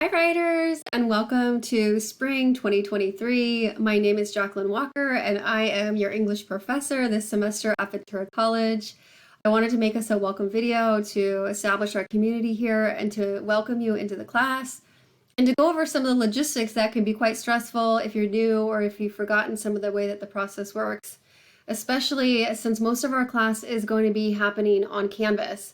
Hi, writers, and welcome to Spring 2023. My name is Jacqueline Walker, and I am your English professor this semester at Ventura College. I wanted to make us a welcome video to establish our community here and to welcome you into the class and to go over some of the logistics that can be quite stressful if you're new or if you've forgotten some of the way that the process works, especially since most of our class is going to be happening on Canvas.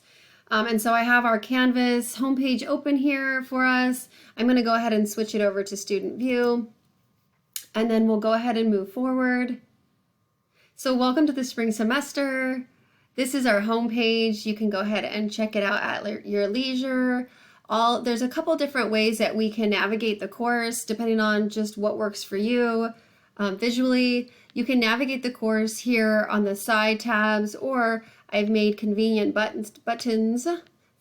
And so I have our Canvas homepage open here for us. I'm going to go ahead and switch it over to student view, and then we'll go ahead and move forward. So welcome to the spring semester. This is our homepage. You can go ahead and check it out at your leisure. There's a couple different ways that we can navigate the course depending on just what works for you. Visually, you can navigate the course here on the side tabs, or I've made convenient buttons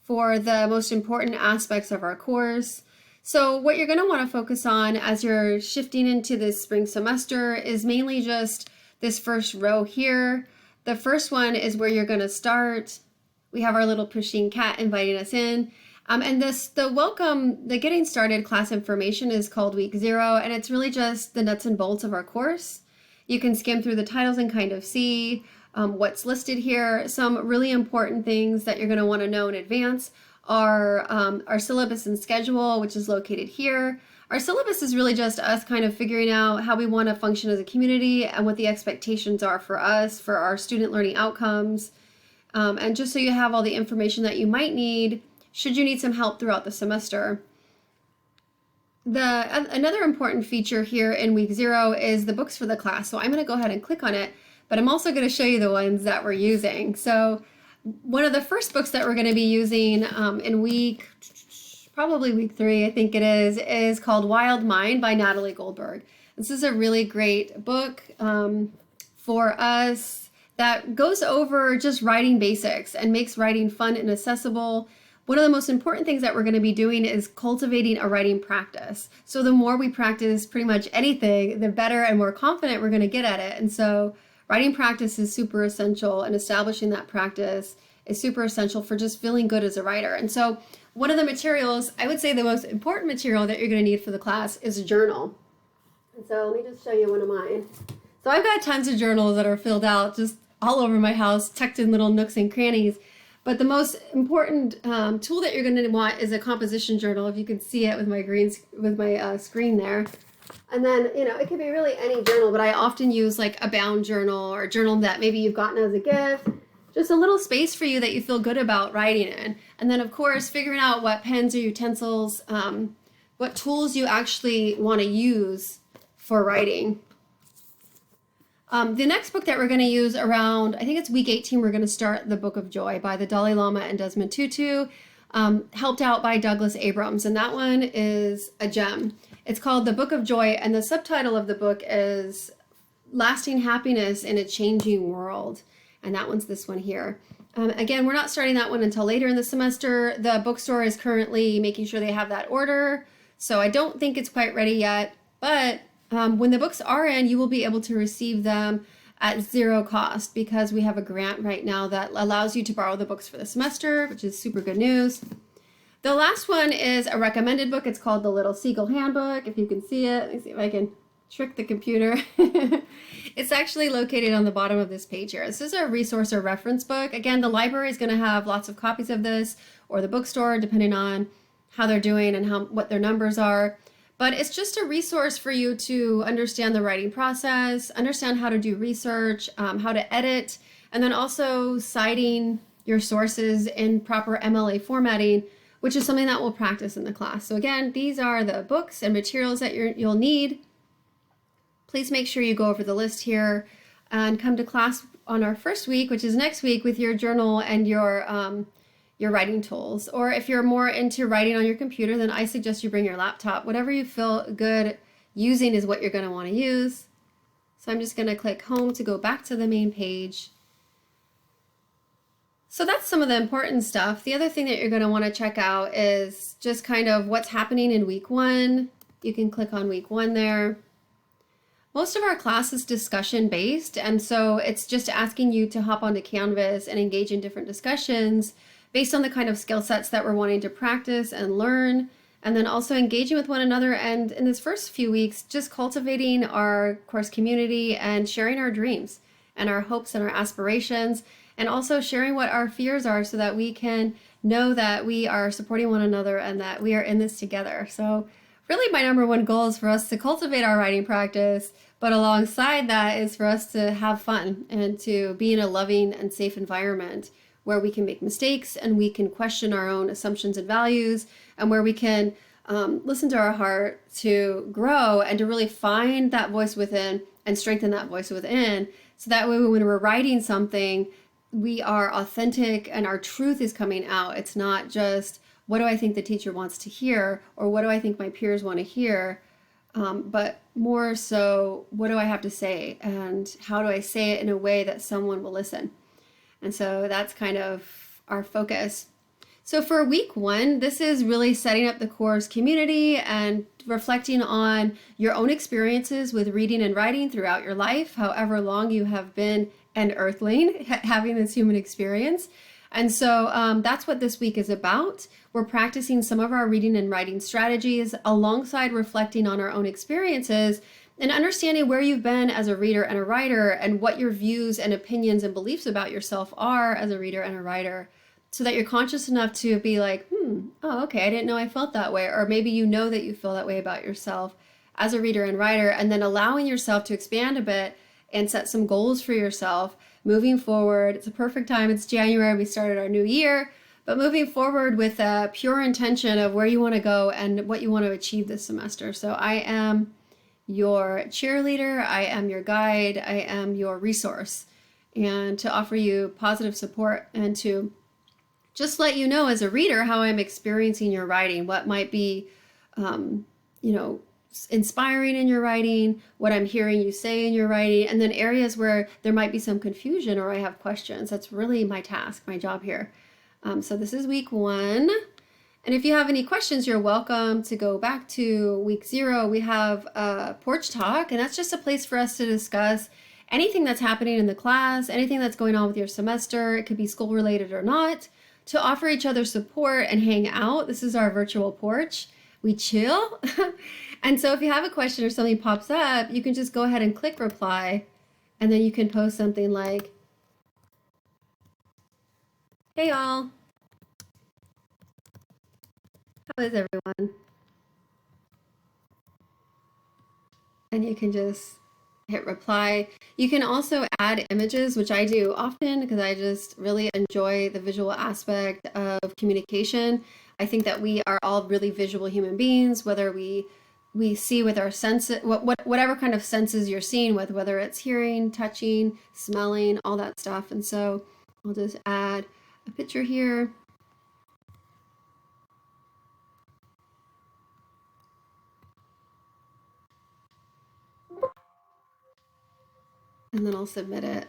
for the most important aspects of our course. So what you're going to want to focus on as you're shifting into this spring semester is mainly just this first row here. The first one is where you're going to start. We have our little pushing cat inviting us in. And the getting started class information is called week 0, and it's really just the nuts and bolts of our course. You can skim through the titles and kind of see what's listed here. Some really important things that you're going to want to know in advance are our syllabus and schedule, which is located here. Our syllabus is really just us kind of figuring out how we want to function as a community and what the expectations are for us, for our student learning outcomes, and just so you have all the information that you might need should you need some help throughout the semester. Another important feature here in week 0 is the books for the class. So I'm going to go ahead and click on it, but I'm also going to show you the ones that we're using. So one of the first books that we're going to be using in probably week 3, I think it is called Wild Mind by Natalie Goldberg. This is a really great book for us that goes over just writing basics and makes writing fun and accessible. One of the most important things that we're going to be doing is cultivating a writing practice. So the more we practice pretty much anything, the better and more confident we're going to get at it. And so writing practice is super essential, and establishing that practice is super essential for just feeling good as a writer. And so one of the materials, I would say the most important material that you're going to need for the class is a journal. And so let me just show you one of mine. So I've got tons of journals that are filled out just all over my house, tucked in little nooks and crannies. But the most important tool that you're going to want is a composition journal. If you can see it with my screen there. And then, it could be really any journal, but I often use like a bound journal or a journal that maybe you've gotten as a gift. Just a little space for you that you feel good about writing in. And then, of course, figuring out what pens or utensils, what tools you actually want to use for writing. The next book that we're going to use around, I think it's week 18, we're going to start The Book of Joy by the Dalai Lama and Desmond Tutu, helped out by Douglas Abrams, and that one is a gem. It's called The Book of Joy, and the subtitle of the book is Lasting Happiness in a Changing World, and that one's this one here. Again, we're not starting that one until later in the semester. The bookstore is currently making sure they have that order, so I don't think it's quite ready yet, but when the books are in, you will be able to receive them at 0 cost because we have a grant right now that allows you to borrow the books for the semester, which is super good news. The last one is a recommended book. It's called The Little Seagull Handbook. If you can see it, let me see if I can trick the computer. It's actually located on the bottom of this page here. This is a resource or reference book. Again, the library is going to have lots of copies of this, or the bookstore, depending on how they're doing and what their numbers are. But it's just a resource for you to understand the writing process, understand how to do research, how to edit, and then also citing your sources in proper MLA formatting, which is something that we'll practice in the class. So again, these are the books and materials that you'll need. Please make sure you go over the list here and come to class on our first week, which is next week, with your journal and your writing tools. Or if you're more into writing on your computer, then I suggest you bring your laptop. Whatever you feel good using is what you're going to want to use. So I'm just going to click home to go back to the main page. So that's some of the important stuff. The other thing that you're going to want to check out is just kind of what's happening in week 1. You can click on week 1 there. Most of our class is discussion based, and so it's just asking you to hop onto Canvas and engage in different discussions based on the kind of skill sets that we're wanting to practice and learn. and then also engaging with one another. And in this first few weeks, just cultivating our course community and sharing our dreams and our hopes and our aspirations, and also sharing what our fears are so that we can know that we are supporting one another and that we are in this together. So really my number one goal is for us to cultivate our writing practice, but alongside that is for us to have fun and to be in a loving and safe environment where we can make mistakes and we can question our own assumptions and values, and where we can listen to our heart to grow and to really find that voice within and strengthen that voice within. So that way when we're writing something, we are authentic and our truth is coming out. It's not just, what do I think the teacher wants to hear, or what do I think my peers want to hear, but more so, what do I have to say and how do I say it in a way that someone will listen? And so that's kind of our focus. So for week 1, this is really setting up the course community and reflecting on your own experiences with reading and writing throughout your life, however long you have been an earthling having this human experience. And so that's what this week is about. We're practicing some of our reading and writing strategies alongside reflecting on our own experiences and understanding where you've been as a reader and a writer and what your views and opinions and beliefs about yourself are as a reader and a writer, so that you're conscious enough to be like, oh, okay, I didn't know I felt that way. Or maybe you know that you feel that way about yourself as a reader and writer, and then allowing yourself to expand a bit and set some goals for yourself moving forward. It's a perfect time. It's January. We started our new year, but moving forward with a pure intention of where you want to go and what you want to achieve this semester. So I am your cheerleader, I am your guide, I am your resource, and to offer you positive support and to just let you know as a reader how I'm experiencing your writing, what might be, inspiring in your writing, what I'm hearing you say in your writing, and then areas where there might be some confusion or I have questions. That's really my task, my job here. So this is week 1. And if you have any questions, you're welcome to go back to week 0. We have a porch talk, and that's just a place for us to discuss anything that's happening in the class, anything that's going on with your semester. It could be school related or not, to offer each other support and hang out. This is our virtual porch. We chill. And so if you have a question or something pops up, you can just go ahead and click reply, and then you can post something like, hey all, how is everyone? And you can just hit reply. You can also add images, which I do often because I just really enjoy the visual aspect of communication. I think that we are all really visual human beings, whether we see with our senses, whatever kind of senses you're seeing with, whether it's hearing, touching, smelling, all that stuff. And so I'll just add a picture here. And then I'll submit it.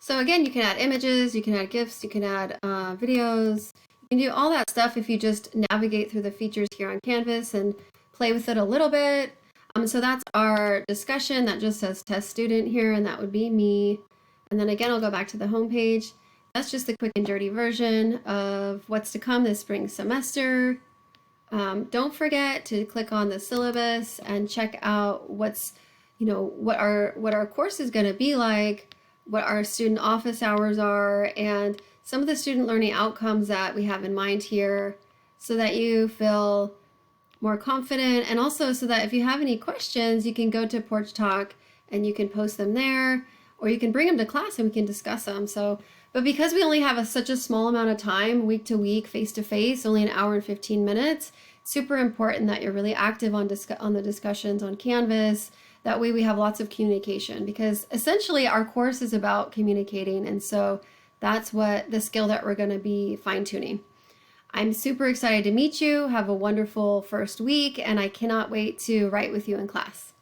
So again, you can add images, you can add GIFs, you can add videos. You can do all that stuff if you just navigate through the features here on Canvas and play with it a little bit. So that's our discussion. That just says test student here, and that would be me. And then again, I'll go back to the home page. That's just the quick and dirty version of what's to come this spring semester. Don't forget to click on the syllabus and check out what's, what our course is going to be like, what our student office hours are, and some of the student learning outcomes that we have in mind here, so that you feel more confident, and also so that if you have any questions, you can go to Porch Talk and you can post them there, or you can bring them to class and we can discuss them. But because we only have such a small amount of time, week to week, face to face, only an hour and 15 minutes, it's super important that you're really active on the discussions on Canvas. That way we have lots of communication, because essentially our course is about communicating, and so that's what the skill that we're going to be fine-tuning. I'm super excited to meet you. Have a wonderful first week, and I cannot wait to write with you in class.